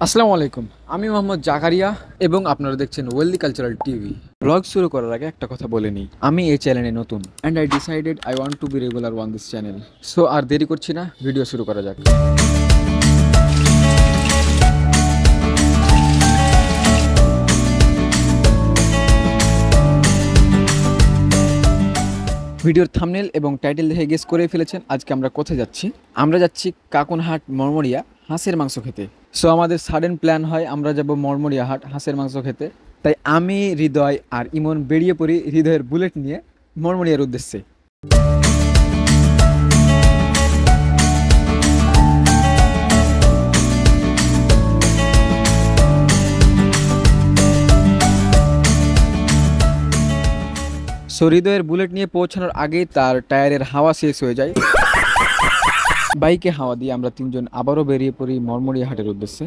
আসসালামু আলাইকুম, আমি মোহাম্মদ জাকারিয়া এবং আপনারা দেখছেন ওয়েলদি কালচারাল টিভি। ব্লগ শুরু করার আগে একটা কথা বলে নিই, আমি এই চ্যানেলে নতুন and I decided I want to be regular on this channel. So আর দেরি করছি না, ভিডিও শুরু করা যাক। ভিডিওর থাম্বনেল এবং টাইটেল দেখে গেস করে ফেলেছেন আজকে আমরা কোথায় যাচ্ছি। আমরা যাচ্ছি কাকনহাট মরমরিয়া হাঁসের মাংস খেতে। সো আমাদের সাডেন প্ল্যান হয় আমরা যাব মরমরিয়া হাট হাঁসের মাংস খেতে। তাই আমি, হৃদয় আর ইমন বেরিয়ে পড়ি হৃদয়ের বুলেট নিয়ে মরমরিয়ার উদ্দেশ্যে। সো হৃদয়ের বুলেট নিয়ে পৌঁছানোর আগেই তার টায়ারের হাওয়া শেষ হয়ে যায়। বাইকে হাওয়া দিয়ে আমরা তিনজন আবারও বেরিয়ে পড়ি মরমরিয়া হাটের উদ্দেশ্যে।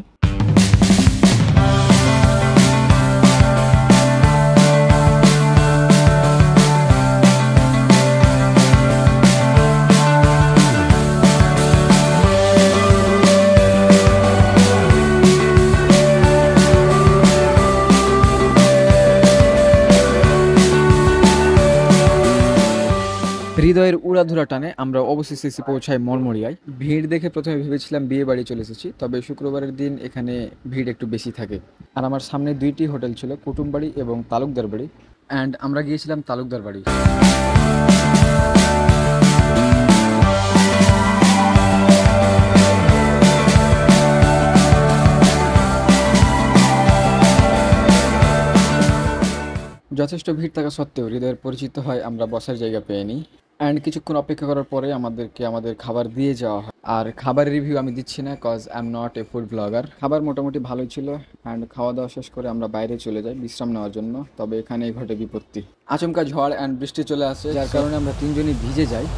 হৃদয়ের উড়াধুরা টানে আমরা অবশেষে এসে পৌঁছাই মরমরিয়ায়। ভিড় দেখে প্রথমে ভেবেছিলাম বিয়ে বাড়ি চলে এসেছি, তবে শুক্রবারের দিন এখানে ভিড় একটু বেশি থাকে। আর আমার সামনে দুইটি হোটেল ছিল, কুটুমবাড়ি এবং তালুকদার বাড়ি, অ্যান্ড আমরা গিয়েছিলাম তালুকদার বাড়ি। যথেষ্ট ভিড় থাকা সত্ত্বেও হৃদয়ের পরিচিত হয় আমরা বসার জায়গা পেয়ে নিই, অ্যান্ড কিছুক্ষণ অপেক্ষা করার পরে আমাদেরকে আমাদের খাবার দিয়ে যাওয়া হয়। আর খাবারের রিভিউ আমি দিচ্ছি না, cause I am not a food blogger. খাবার মোটামুটি ভালোই ছিল, অ্যান্ড খাওয়া দাওয়া শেষ করে আমরা বাইরে চলে যাই বিশ্রাম নেওয়ার জন্য। তবে এখানেই ঘটে বিপত্তি, আচমকা ঝড় অ্যান্ড বৃষ্টি চলে আসে, যার কারণে আমরা তিনজনই ভিজে যাই।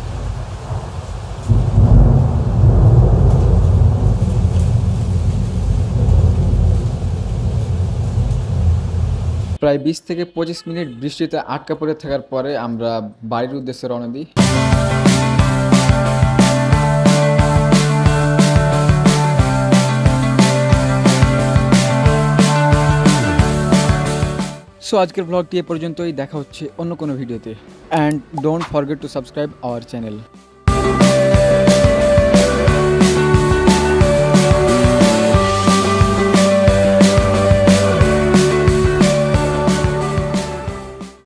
প্রায় 20 থেকে 25 মিনিট বৃষ্টিতে আটকা পড়ে থাকার পরে আমরা বাড়ির উদ্দেশ্যে রওনা দিই। সো আজকের ব্লগটি এ পর্যন্তই, দেখা হচ্ছে অন্য কোনো ভিডিওতে, and don't forget to subscribe our channel.